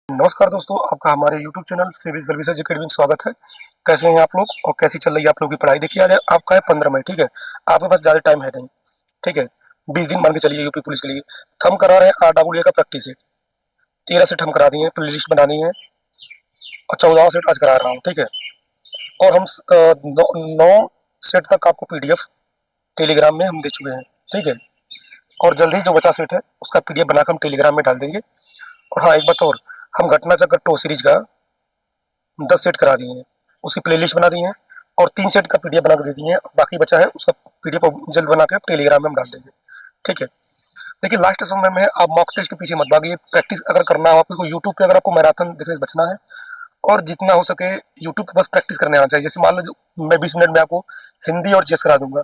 नमस्कार दोस्तों, आपका हमारे YouTube channel civil services academy में स्वागत है। कैसे हैं आप लोग और कैसी चल रही है आप लोगों की पढ़ाई? देखिए, आज आपका है 15 मई, ठीक है। आपके पास ज़्यादा टाइम है नहीं, ठीक है। 20 दिन मान के चलिए यूपी पुलिस के लिए। हम करा रहे हैं RAA का प्रैक्टिस सेट। 13 सेट हम करा दिए हैं, प्ले लिस्ट बना दी है और 14वां सेट आज करा रहा हूँ, ठीक है। और हम 9 सेट तक आपको PDF टेलीग्राम में हम दे चुके हैं, ठीक है। और जल्द ही जो बचा सेट है उसका PDF बनाकर हम टेलीग्राम में डाल देंगे। और हाँ, एक बात और, हम घटना चक्र टो सीरीज का 10 सेट करा दिए हैं, उसकी प्लेलिस्ट बना दी है और 3 सेट का PDF बना के दे दिए हैं। बाकी बचा है उसका PDF जल्द बना के टेलीग्राम में हम डाल देंगे, ठीक है। देखिए, लास्ट समय में आप मॉक टेस्ट के पीछे मत भागिए। प्रैक्टिस अगर करना हो आपको, यूट्यूब पे अगर आपको मैराथन देखने से बचना है और जितना हो सके यूट्यूब पे बस प्रैक्टिस करने आना चाहिए। जैसे मान लो मैं 20 मिनट में आपको हिंदी और चेस करा दूंगा,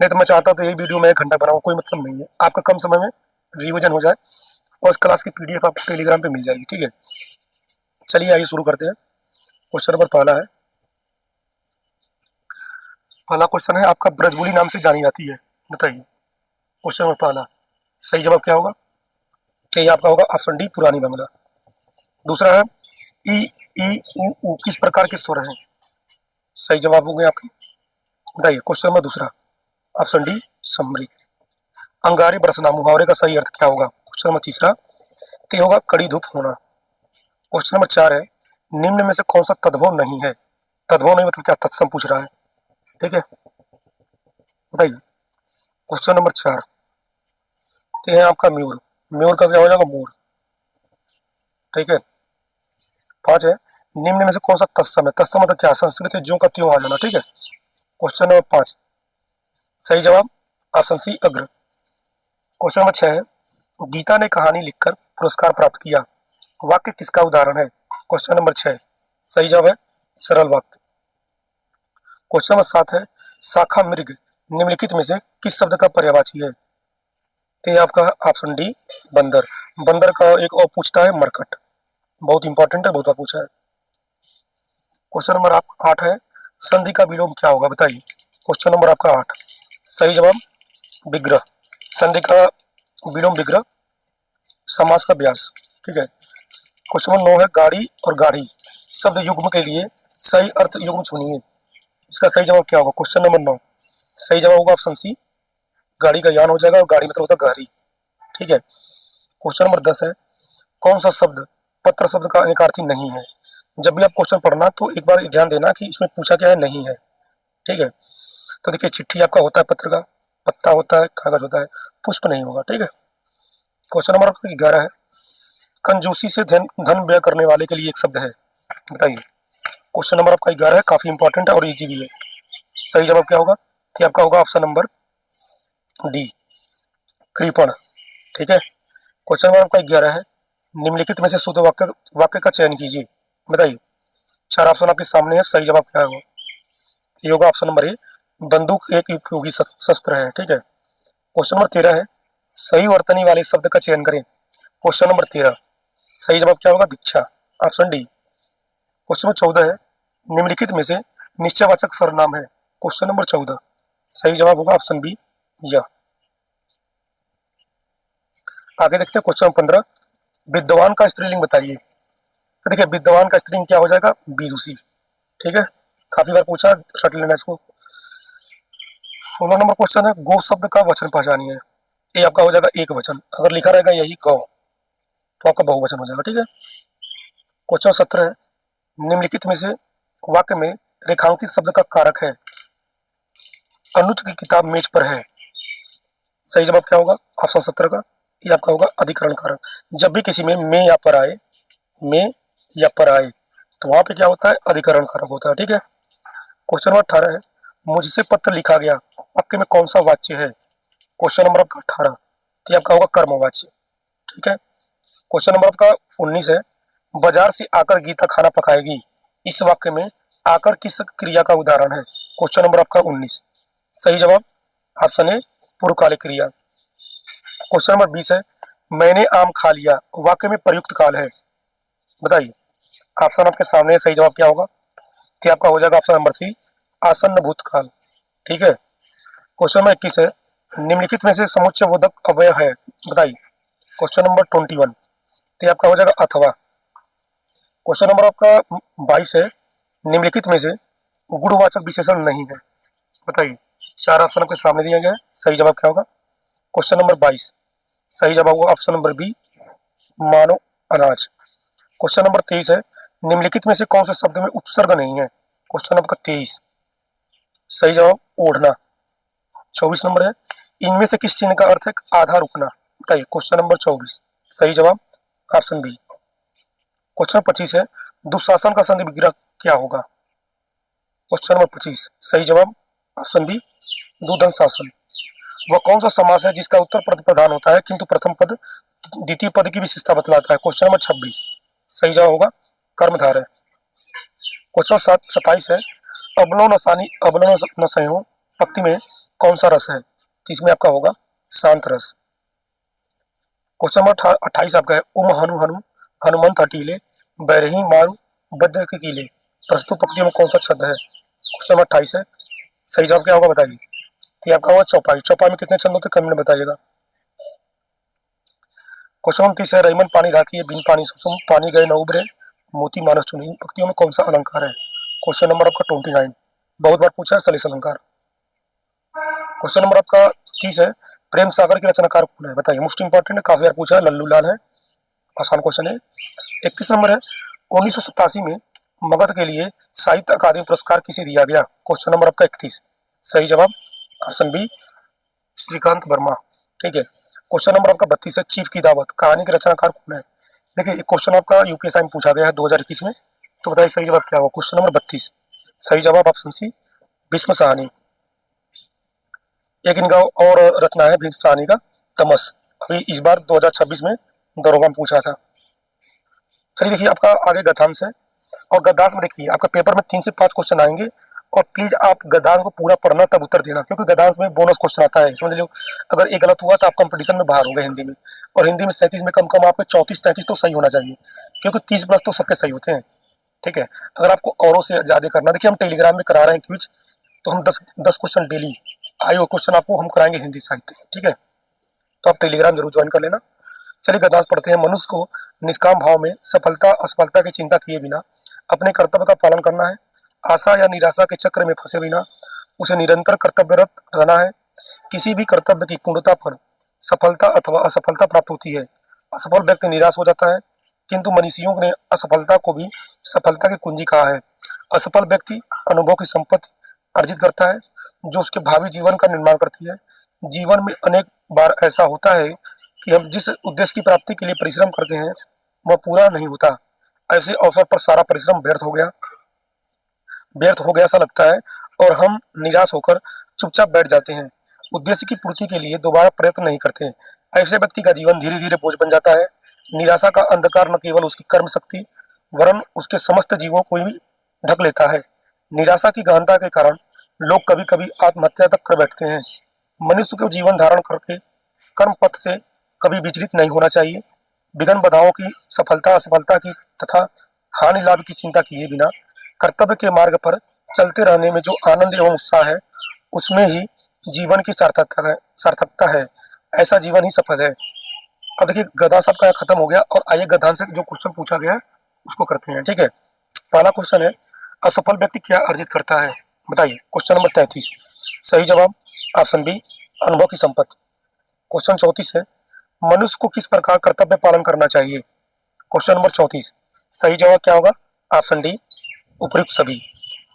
नहीं तो मैं चाहता तो यही वीडियो में 1 घंटा बनाऊँ, कोई मतलब नहीं है। आपका कम समय में रिविजन हो जाए और इस क्लास की PDF आपको टेलीग्राम पे मिल जाएगी, ठीक है। चलिए आइए शुरू करते हैं। क्वेश्चन नंबर पहला है। पहला क्वेश्चन है, आपका ब्रजबुली नाम से जानी जाती है, बताइए। क्वेश्चन नंबर पहला, सही जवाब क्या होगा? ये आपका होगा ऑप्शन डी, पुरानी बांग्ला। दूसरा है, ई ई उ किस प्रकार के स्वर हैं? सही जवाब हो गए आपके, बताइए। क्वेश्चन नंबर दूसरा, ऑप्शन डी, समृद्ध। अंगारे बरसना मुहावरे का सही अर्थ क्या होगा? क्वेश्चन नंबर तीसरा, ते होगा कड़ी धूप होना। क्वेश्चन नंबर 4 है, निम्न में से कौन सा तद्भव नहीं है? तद्भव नहीं मतलब क्या? तत्सम पूछ रहा है, ठीक है, बताइए। क्वेश्चन नंबर 4, ये है आपका म्यूर। म्यूर का क्या हो जाएगा? मोर, ठीक है। 5 है, निम्न में से कौन सा तत्सम है? तत्सम मतलब क्या? संस्कृत से ज्यों का त्यों आ जाना, ठीक है। क्वेश्चन नंबर 5, सही जवाब ऑप्शन सी, अग्र। क्वेश्चन नंबर 6 है, गीता ने कहानी लिखकर पुरस्कार प्राप्त किया, वाक्य किसका उदाहरण है? क्वेश्चन नंबर 6, सही जवाब है सरल वाक्य। क्वेश्चन नंबर 7 है, शाखा मृग निम्नलिखित में से किस शब्द का पर्यायवाची है? तो ये आपका ऑप्शन डी, बंदर। बंदर का एक और पूछता है, मरकट। बहुत इंपॉर्टेंट है, बहुत बार पूछा है। क्वेश्चन नंबर 8 है, संधि का विलोम क्या होगा? बताइए। क्वेश्चन नंबर आपका 8, सही जवाब विग्रह। संधि का विलोम विग्रह, समास का व्यास, ठीक है। क्वेश्चन नंबर 9 है, गाड़ी और गाड़ी शब्द युग्म के लिए सही अर्थ युग्म चुनिए। इसका सही जवाब क्या होगा? क्वेश्चन नंबर 9, सही जवाब होगा ऑप्शन सी, गाड़ी का यान हो जाएगा और गाड़ी मतलब होता है गाड़ी, ठीक है। क्वेश्चन नंबर 10 है, कौन सा शब्द पत्र शब्द का अनिकार्थी नहीं है? जब भी आप क्वेश्चन पढ़ना तो एक बार ध्यान देना कि इसमें पूछा क्या है, नहीं है, ठीक है। तो देखिए, चिट्ठी आपका होता है पत्र का, पत्ता होता है, कागज होता है, पुष्प नहीं होगा, ठीक है। क्वेश्चन नंबर 11 है, कंजूसी से धन धन व्यय करने वाले के लिए एक शब्द है, बताइए। क्वेश्चन नंबर आपका 11 है, काफी इंपॉर्टेंट है और इजी भी है। सही जवाब क्या होगा? तो आपका होगा ऑप्शन नंबर डी, कृपण, ठीक है। क्वेश्चन नंबर आपका 11 है, निम्नलिखित में से शुद्ध वाक्य वाक्य का चयन कीजिए, बताइए। 4 ऑप्शन आपके सामने है, सही जवाब क्या होगा? ये होगा ऑप्शन नंबर ए, बंदूक एक उपयोगी शस्त्र है, ठीक है। क्वेश्चन नंबर 13 है, सही वर्तनी वाले शब्द का चयन करें। क्वेश्चन नंबर 13, सही जवाब क्या होगा? दीक्षा, ऑप्शन डी। क्वेश्चन नंबर 14 है, निम्नलिखित में से निश्चयवाचक सर्वनाम है। क्वेश्चन नंबर 14, सही जवाब होगा ऑप्शन बी, या। आगे देखते हैं क्वेश्चन 15, विद्वान का स्त्रीलिंग बताइए। तो देखिए, विद्वान का स्त्रीलिंग क्या हो जाएगा? विदुषी, ठीक है। काफी बार पूछा, रट लेना इसको। 16 नंबर क्वेश्चन है, गो शब्द का वचन पहचानिए। ये आपका हो जाएगा एक वचन, अगर लिखा रहेगा यही गौ तो आपका बहुवचन हो जाएगा, ठीक है। क्वेश्चन 17 है, निम्नलिखित में से वाक्य में रेखांकित शब्द का कारक है। अनुज की किताब मेज पर है, सही जवाब क्या होगा? ऑप्शन 17 का, ये आपका होगा अधिकरण कारक। जब भी किसी में या पर आए, में या पर आए तो वहां पे क्या होता है? अधिकरण कारक होता है, ठीक है। क्वेश्चन नंबर 18 है, मुझसे पत्र लिखा गया, वाक्य में कौन सा वाच्य है? क्वेश्चन नंबर आपका 18, तो ये आपका होगा कर्मवाच्य, ठीक है। क्वेश्चन नंबर आपका 19 है, बाजार से आकर गीता खाना पकाएगी, इस वाक्य में आकर किस क्रिया का उदाहरण है? क्वेश्चन नंबर आपका 19, सही जवाब ऑप्शन ए, पूर्वकालिक क्रिया। क्वेश्चन नंबर 20 है, मैंने आम खा लिया, वाक्य में प्रयुक्त काल है, बताइए। ऑप्शन आपके सामने है, सही जवाब क्या होगा? तो आपका हो जाएगा ऑप्शन नंबर सी, आसन्न भूतकाल, ठीक है। क्वेश्चन नंबर 21 है, निम्नलिखित में से समुच्चय बोधक अव्यय है, बताइए। क्वेश्चन नंबर 21, तो आपका हो जाएगा अथवा, क्वेश्चन नंबर आपका 22 है, निम्नलिखित में से गुणवाचक विशेषण नहीं है, बताइए। चार ऑप्शन आपके सामने दिया गया है, सही जवाब क्या होगा? क्वेश्चन नंबर 22 सही जवाब होगा ऑप्शन नंबर बी, मानव अनाज। क्वेश्चन नंबर 23 है, निम्नलिखित में से कौन से शब्द में उपसर्ग नहीं है? क्वेश्चन नंबर 23 सही जवाब ओढ़ना। 24 नंबर है, इनमें से किस चिन्ह का अर्थ है आधा रुकना? बताइए। क्वेश्चन नंबर 24 सही जवाब ऑप्शन बी। क्वेश्चन 25 है, दुशासन का संधि विग्रह क्या होगा? क्वेश्चन नंबर 25 सही जवाब ऑप्शन बी, दुदंशासन। वह कौन सा समास है जिसका उत्तर पद प्रधान होता है किंतु प्रथम पद द्वितीय पद की विशेषता बतलाता है? क्वेश्चन नंबर 26 सही जवाब होगा कर्मधारय। क्वेश्चन 27 है, अबलो नसानी अबलो नसयो पंक्ति में कौन सा रस है? तो इसमें आपका होगा शांत रस। क्वेश्चन नंबर 28 आपका है, उम हनु हनु हनुमंत हटीले बैरही मारू वज्र के कीले, प्रस्तुत पंक्तियों में कौन सा छंद है? क्वेश्चन नंबर 28 है, सही जवाब क्या होगा बताइए। तो ये आपका होगा चौपाई। चौपाई में कितने छंद होते हैं कमेंट में बताइएगा। क्वेश्चन नंबर 30 है, रईमन पानी राखी बिन पानी सुसुम पानी गए न उबरे मोती मानस चुनी, इन पंक्तियों में कौन सा अलंकार है? क्वेश्चन नंबर आपका 29 बहुत बार पूछा है, सलिस अलंकार। क्वेश्चन नंबर आपका 30 है, प्रेम सागर के रचनाकार कौन है? बताइए। मोस्ट इंपॉर्टेंट है, काफी बार पूछा है, लल्लू लाल है, आसान क्वेश्चन है। 31 नंबर है, 1987 में मगध के लिए साहित्य अकादमी पुरस्कार किसे दिया गया? क्वेश्चन नंबर आपका 31 सही जवाब ऑप्शन बी, श्रीकांत वर्मा। ठीक है। क्वेश्चन नंबर आपका 32 है, चीफ की दावत कहानी के रचनाकार कौन है? देखिए क्वेश्चन आपका यूपीएससी में पूछा गया है 2021 में, तो बताइए सही जवाब क्या होगा? क्वेश्चन नंबर 32 सही जवाब ऑप्शन सी, भीष्म साहनी। एक इनका और रचना है भीष्म साहनी का तमस, अभी इस बार 2026 में दरोगा में पूछा था। चलिए देखिए आपका आगे गद्यांश है, और गद्यांश में देखिए आपका पेपर में 3 से 5 क्वेश्चन आएंगे, और प्लीज आप गद्यांश को पूरा पढ़ना तब उत्तर देना, क्योंकि गद्यांश में बोनस क्वेश्चन आता है, समझ लो। अगर एक गलत हुआ तो आप कंपटीशन में बाहर हो गए हिंदी में, और हिंदी में 37 में कम कम आपके 34-33 तो सही होना चाहिए, क्योंकि 30 प्लस तो सबके सही होते हैं। ठीक है। अगर आपको औरों से ज्यादा करना, देखिए हम टेलीग्राम में करा रहे हैं क्विज, तो हम 10 क्वेश्चन डेली आए क्वेश्चन आपको हम कराएंगे हिंदी साहित्य। ठीक है, तो आप टेलीग्राम जरूर ज्वाइन कर लेना। चलिए गद्यांश पढ़ते हैं। मनुष्य को निष्काम भाव में सफलता असफलता की चिंता किए बिना अपने कर्तव्य का पालन करना है। आशा या निराशा के चक्र में फंसे बिना उसे निरंतर कर्तव्यरत रहना है। किसी भी कर्तव्य की पूर्णता पर सफलता अथवा असफलता प्राप्त होती है। असफल व्यक्ति निराश हो जाता है, किंतु मनीषियों ने असफलता को भी सफलता की कुंजी कहा है। असफल व्यक्ति अनुभव की संपत्ति अर्जित करता है, जो उसके भावी जीवन का निर्माण करती है। जीवन में अनेक बार ऐसा होता है कि हम जिस उद्देश्य की प्राप्ति के लिए परिश्रम करते हैं वह पूरा नहीं होता। ऐसे अवसर पर सारा परिश्रम व्यर्थ हो गया सा लगता है, और हम निराश होकर चुपचाप बैठ जाते हैं। उद्देश्य की पूर्ति के लिए दोबारा प्रयत्न नहीं करते। ऐसे व्यक्ति का जीवन धीरे धीरे बोझ बन जाता है। निराशा का अंधकार न केवल उसकी कर्म शक्ति वरन उसके समस्त जीवों को भी ढक लेता है। निराशा की गहनता के कारण लोग कभी कभी आत्महत्या तक कर बैठते हैं। मनुष्य को जीवन धारण करके कर्म पथ से कभी विचलित नहीं होना चाहिए। विघ्न बाधाओं की सफलता असफलता की तथा हानि लाभ की चिंता किए बिना कर्तव्य के मार्ग पर चलते रहने में जो आनंद एवं उत्साह है, उसमें ही जीवन की सार्थकता है। ऐसा जीवन ही सफल है। अब देखिए गद्यांश आपका खत्म हो गया, और आइए गद्यांश से जो क्वेश्चन पूछा गया है उसको करते हैं। ठीक है। पहला क्वेश्चन है, असफल व्यक्ति क्या अर्जित करता है? बताइए। क्वेश्चन नंबर 33 सही जवाब ऑप्शन बी, अनुभव की संपत्ति। क्वेश्चन 34 है, मनुष्य को किस प्रकार कर्तव्य पालन करना चाहिए? क्वेश्चन नंबर 34 सही जवाब क्या होगा? ऑप्शन डी, उपयुक्त सभी।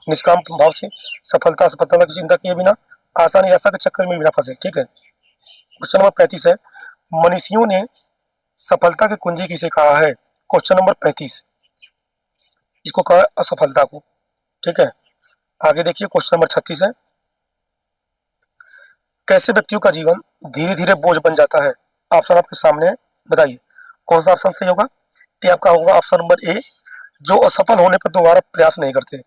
निष्काम भाव से सफलता असफलता की चिंता किए बिना आशा निराशा के चक्कर में बिना फंसे। ठीक है। क्वेश्चन नंबर 35 है, मनीषियों ने सफलता की कुंजी किसे कहा है? क्वेश्चन नंबर 35 इसको कहा है असफलता को। ठीक है। आगे देखिए क्वेश्चन नंबर 36 है, कैसे व्यक्तियों का जीवन धीरे धीरे बोझ बन जाता है? ऑप्शन आपके सामने है, बताइए कौन सा ऑप्शन सही होगा? तो आपका होगा ऑप्शन नंबर ए, जो असफल होने पर दोबारा प्रयास नहीं करते।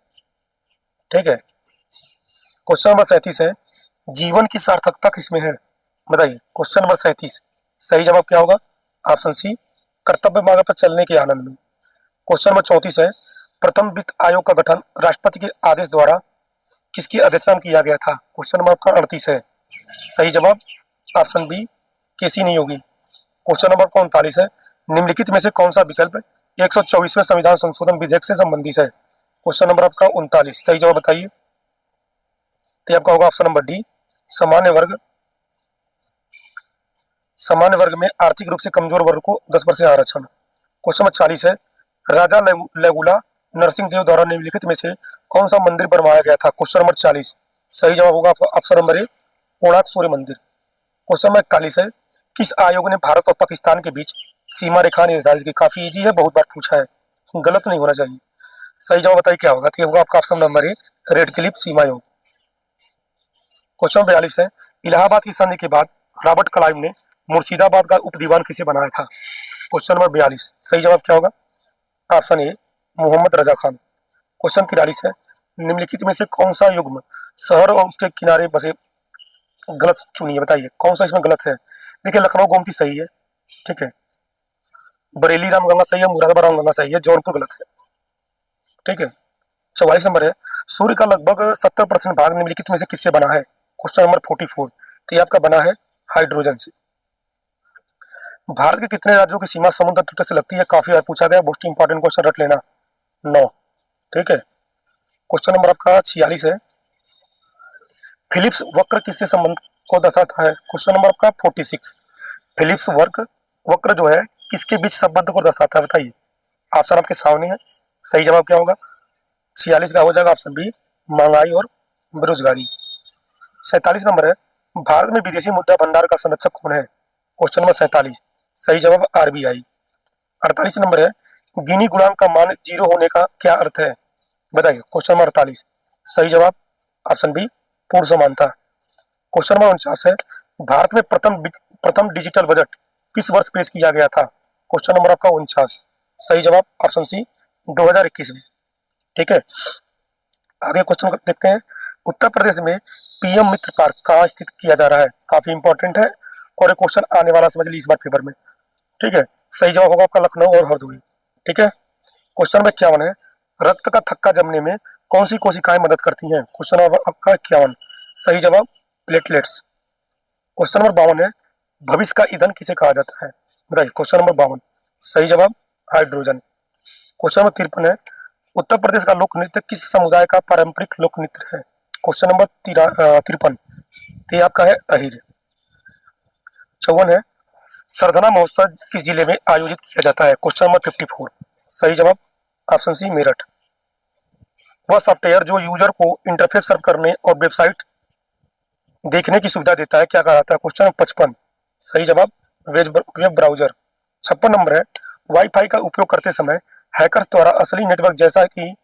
ठीक है। क्वेश्चन नंबर 37 है, जीवन की सार्थकता किसमें है? बताइए। क्वेश्चन नंबर 37 सही जवाब क्या होगा? ऑप्शन सी, कर्तव्य मार्ग पर चलने के आनंद में। क्वेश्चन नंबर 34 है, प्रथम वित्त आयोग का गठन राष्ट्रपति के आदेश द्वारा किसकी अध्यक्षता में किया गया था? क्वेश्चन नंबर आपका 38 है, सही जवाब ऑप्शन बी, केसी नियोगी। क्वेश्चन नंबर 39 है, निम्नलिखित में से कौन सा विकल्प 124वें संविधान संशोधन विधेयक से संबंधित है? क्वेश्चन नंबर आपका 39, सही जवाब बताइए। तो आपका होगा ऑप्शन नंबर डी, सामान्य वर्ग। सामान्य वर्ग में आर्थिक रूप से कमजोर वर्ग को 10% आरक्षण। क्वेश्चन नंबर 40 है, राजा लेगुला नरसिंह देव द्वारा निम्नलिखित में से कौन सा मंदिर बनवाया गया था? क्वेश्चन नंबर 40, सही जवाब होगा ऑप्शन नंबर ए, कोणार्क सूर्य मंदिर। क्वेश्चन नंबर 41 है, किस आयोग ने भारत और पाकिस्तान के बीच सीमा रेखा निर्धारित की? काफी इजी है, बहुत बार पूछा है, गलत नहीं होना चाहिए। सही जवाब बताइए क्या होगा? तो होगा आपका option number A, Radcliffe सीमा आयोग। क्वेश्चन 42 है, इलाहाबाद की संधि के बाद रॉबर्ट क्लाइव ने मुर्शिदाबाद का उपदीवान किसे बनाया था? क्वेश्चन नंबर 42, सही जवाब क्या होगा? Option A, Mohammad Raza Khan. Question 43 है, निम्नलिखित में से कौन सा युग्म शहर और उसके किनारे बसे गलत चुनिए, बताइए कौन सा इसमें गलत है? देखिए, लखनऊ गोमती सही है, ठीक है, बरेली रामगंगा सही है, मुरादाबाद रामगंगा सही है, जौनपुर गलत है, ठीक है। 44 नंबर है, सूर्य का लगभग 70% भाग निम्नलिखित में से किससे बना है? क्वेश्चन नंबर 44, तो ये आपका बना है हाइड्रोजन से। भारत के कितने राज्यों की सीमा समुद्र तट से लगती है? काफी बार पूछा गया, मोस्ट इंपॉर्टेंट क्वेश्चन रट लेना, 9, ठीक है। क्वेश्चन नंबर आपका 46 है, फिलिप्स वक्र किससे संबंध को दर्शाता है? क्वेश्चन नंबर आपका 46, फिलिप्स वक्र जो है किसके बीच संबंध को दर्शाता है, बताइए। ऑप्शन आपके सामने है, सही जवाब क्या होगा? 46 का हो जाएगा ऑप्शन बी, महंगाई और बेरोजगारी। 47 नंबर है, भारत में विदेशी मुद्रा भंडार का संरक्षक कौन है? क्वेश्चन नंबर 47, सही जवाब आरबीआई। 48 नंबर है, गिनी गुणांक का मान 0 होने का क्या अर्थ है? बताइए। क्वेश्चन नंबर 48, सही जवाब ऑप्शन बी, पूर्ण समानता। क्वेश्चन नंबर 49 है, भारत में प्रथम डिजिटल बजट किस वर्ष पेश किया गया था? क्वेश्चन नंबर आपका 49, सही जवाब ऑप्शन सी, 2021 में, ठीक है। आगे क्वेश्चन देखते हैं, उत्तर प्रदेश में पीएम मित्र पार्क कहाँ स्थित किया जा रहा है? काफी इंपॉर्टेंट है और ये क्वेश्चन आने वाला समझ लीजिए इस बार पेपर में, ठीक है। सही जवाब होगा आपका लखनऊ और हरदोई, ठीक है। क्वेश्चन नंबर 51 है, रक्त का थक्का जमने में कौन सी कोशिकाएं मदद करती हैं? क्वेश्चन नंबर आपका 51, सही जवाब प्लेटलेट्स। क्वेश्चन नंबर 52 है, भविष्य का ईंधन किसे कहा जाता है? बताइए। क्वेश्चन नंबर 52, सही जवाब हाइड्रोजन। क्वेश्चन नंबर 53 है, उत्तर प्रदेश का लोक नृत्य किस समुदाय का पारंपरिक लोक नृत्य है? क्वेश्चन नंबर 53, तो ये आपका है अहिर। 54 है, सरधना महोत्सव किस जिले में आयोजित किया जाता है? क्वेश्चन नंबर 54, सही जवाब ऑप्शन सी, मेरठ। वह सॉफ्टवेयर जो यूजर को इंटरफेस सर्व करने और वेबसाइट देखने की सुविधा देता है क्या कहलाता है? क्वेश्चन नंबर 55, सही जवाब वेब ब्राउजर। 56 नंबर है, वाईफाई का उपयोग करते समय हैकर्स द्वारा असली नेटवर्क जैसा कि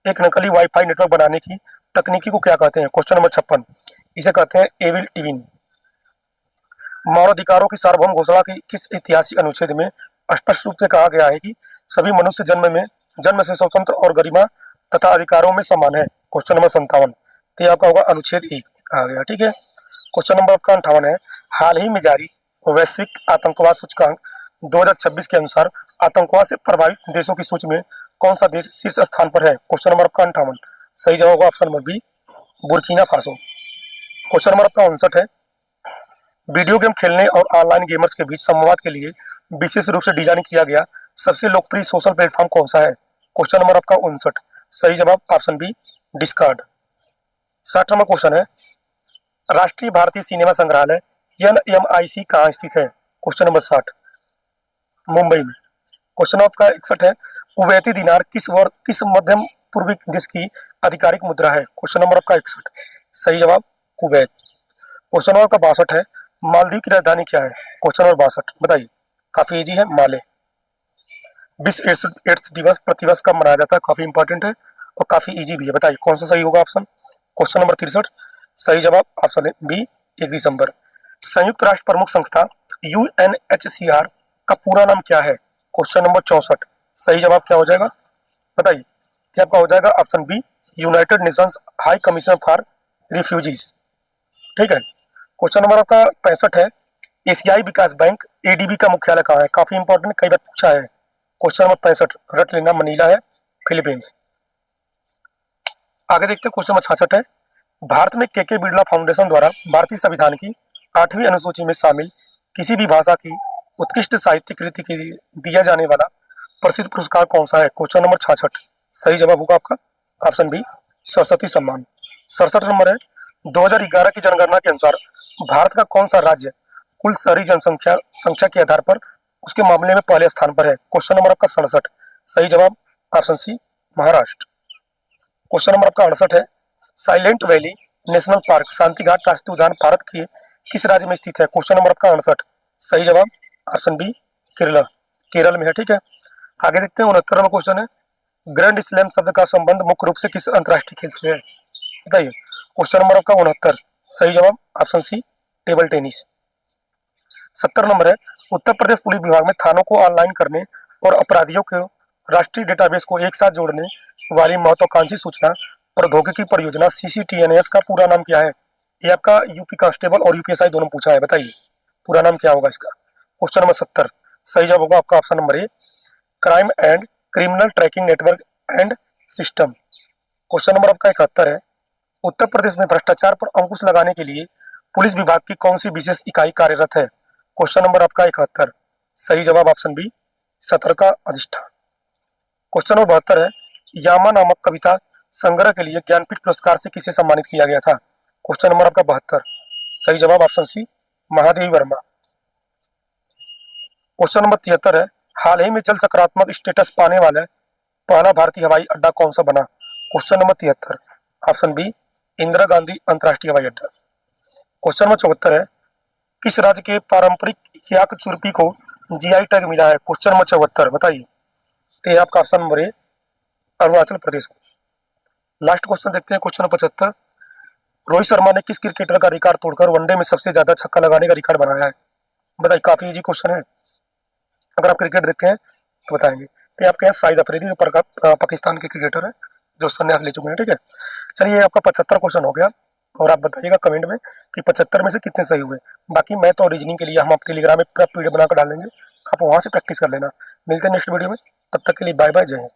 एक नकली वाईफाई नेटवर्क बनाने की तकनीकी को क्या कहते हैं? क्वेश्चन नंबर 56, इसे कहते हैं एविल ट्विन। मानवाधिकारों की सार्वभौम घोषणा की किस ऐतिहासिक अनुच्छेद में स्पष्ट रूप से कहा गया है कि सभी मनुष्य जन्म से स्वतंत्र और गरिमा तथा अधिकारों में समान है? क्वेश्चन नंबर 57, तो ये आपका होगा अनुच्छेद 1 कहा गया, ठीक है। क्वेश्चन नंबर आपका 58 है, हाल ही में जारी वैश्विक आतंकवाद सूचकांक 2026 के अनुसार आतंकवाद से प्रभावित देशों की सूची में कौन सा देश शीर्ष स्थान पर है? क्वेश्चन नंबर आपका 58, सही जवाब होगा option number B, Burkina Faso. Question number आपका 59 है, वीडियो गेम खेलने और ऑनलाइन गेमर्स के बीच संवाद के लिए विशेष रूप से डिजाइन किया गया सबसे लोकप्रिय सोशल प्लेटफॉर्म कौन सा है? क्वेश्चन नंबर आपका 59, सही जवाब option B, Discord. 60 number question है, राष्ट्रीय भारतीय सिनेमा संग्रहालय NMIC कहाँ स्थित है? क्वेश्चन नंबर 60, मुंबई में। क्वेश्चन आपका 61 है, कुवैती दिनार किस मध्यम पूर्वी देश की आधिकारिक मुद्रा है? क्वेश्चन नंबर आपका 61, सही जवाब कुवैत। क्वेश्चन नंबर आपका 62 है, मालदीव की राजधानी क्या है? क्वेश्चन नंबर 62, बताइए। काफी इजी है, माले। विश्व एड्स दिवस प्रतिवर्ष कब मनाया जाता है? काफी इंपॉर्टेंट है और काफी इजी भी है, बताइए कौन सा सही होगा ऑप्शन? क्वेश्चन नंबर 63, सही जवाब ऑप्शन बी, 1 दिसंबर। संयुक्त राष्ट्र प्रमुख संस्था UNHCR का पूरा नाम क्या है? क्वेश्चन नंबर 64, सही जवाब क्या हो जाएगा, बताइए। क्या आपका हो जाएगा option B, United Nations High Commission for Refugees, ठीक है। क्वेश्चन नंबर आपका 65 है, एशियाई विकास बैंक ADB का मुख्यालय कहाँ है? काफी इंपॉर्टेंट, कई बार पूछा है। क्वेश्चन नंबर 65 रट लेना, मनीला है, फिलीपींस। आगे देखते हैं, क्वेश्चन नंबर 66 है, भारत में KK बिरला फाउंडेशन द्वारा भारतीय संविधान की 8वीं अनुसूची में शामिल किसी भी भाषा की उत्कृष्ट साहित्य कृति के लिए दिया जाने वाला प्रसिद्ध पुरस्कार कौन सा है? Question number 66। सही जवाब होगा आपका ऑप्शन बी सरस्वती सम्मान। 67 नंबर है, 2011 की जनगणना के अनुसार भारत का कौन सा राज्य कुल शहरी जनसंख्या संख्या के आधार पर उसके मामले में पहले स्थान पर है? क्वेश्चन नंबर आपका 67। सही जवाब option C Maharashtra. Question number आपका 68 है, Silent Valley National Park Shanti Ghat राष्ट्रीय उद्यान भारत के किस राज्य में स्थित है? क्वेश्चन नंबर आपका 68। सही जवाब ऑप्शन बी केरला, केरल में है। ठीक है, आगे देखते हैं। 69वां क्वेश्चन है, ग्रैंड स्लैम शब्द का संबंध मुख्य रूप से किस अंतर्राष्ट्रीय खेल से है? बताइए। क्वेश्चन नंबर आपका 69। सही जवाब option C table tennis. 70 number है, उत्तर प्रदेश पुलिस विभाग में थानों को ऑनलाइन करने और अपराधियों के राष्ट्रीय डेटाबेस को एक साथ जोड़ने वाली महत्वाकांक्षी सूचना प्रौद्योगिकी परियोजना CCTNS का पूरा नाम क्या है? ये आपका यूपी कांस्टेबल और यूपीएसआई दोनों पूछा है, बताइए पूरा नाम क्या होगा इसका? Question number 70। सही जवाब होगा आपका option number a crime and criminal tracking network and system. Question number आपका 71 है, उत्तर प्रदेश में भ्रष्टाचार पर अंकुश लगाने के लिए पुलिस विभाग की कौन सी विशेष इकाई कार्यरत है? क्वेश्चन नंबर आपका 71। सही जवाब ऑप्शन बी सतर्कता अधिष्ठान। क्वेश्चन नंबर 72 है, यामा नामक कविता संग्रह के लिए ज्ञानपीठ पुरस्कार से किसे सम्मानित किया गया था? क्वेश्चन नंबर आपका 72। सही जवाब option C Mahadevi Verma. Question number 73 है, हाल ही में जल सकारात्मक स्टेटस पाने वाला पहला भारतीय हवाई अड्डा कौन सा बना? Question number 73 option B Indira Gandhi अंतर्राष्ट्रीय हवाई अड्डा। क्वेश्चन नंबर 74 है, किस राज्य के पारंपरिक याक चुरपी को GI टैग मिला है? क्वेश्चन नंबर 74 बताइए। तो ये आपका ऑप्शन नंबर ए अरुणाचल प्रदेश को। लास्ट क्वेश्चन देखते हैं, क्वेश्चन नंबर 75। रोहित शर्मा ने किस क्रिकेटर का रिकॉर्ड तोड़कर वनडे में सबसे ज्यादा छक्का लगाने का रिकॉर्ड बनाया है? बताइए, काफी इजी क्वेश्चन है, अगर आप क्रिकेट देखते हैं तो बताएंगे। तो ये आपके यहाँ शाहिद अफरीदी जो पाकिस्तान के क्रिकेटर है जो संन्यास ले चुके हैं। ठीक है, चलिए ये आपका 75 क्वेश्चन हो गया और आप बताइएगा कमेंट में कि 75 में से कितने सही हुए। बाकी मैथ और रीजनिंग के लिए हम आप टेलीग्राम में पूरा पीडीएफ बनाकर डाल देंगे, आप वहाँ से प्रैक्टिस कर लेना। मिलते हैं नेक्स्ट वीडियो में, तब तक के लिए बाय बाय, जय हिंद।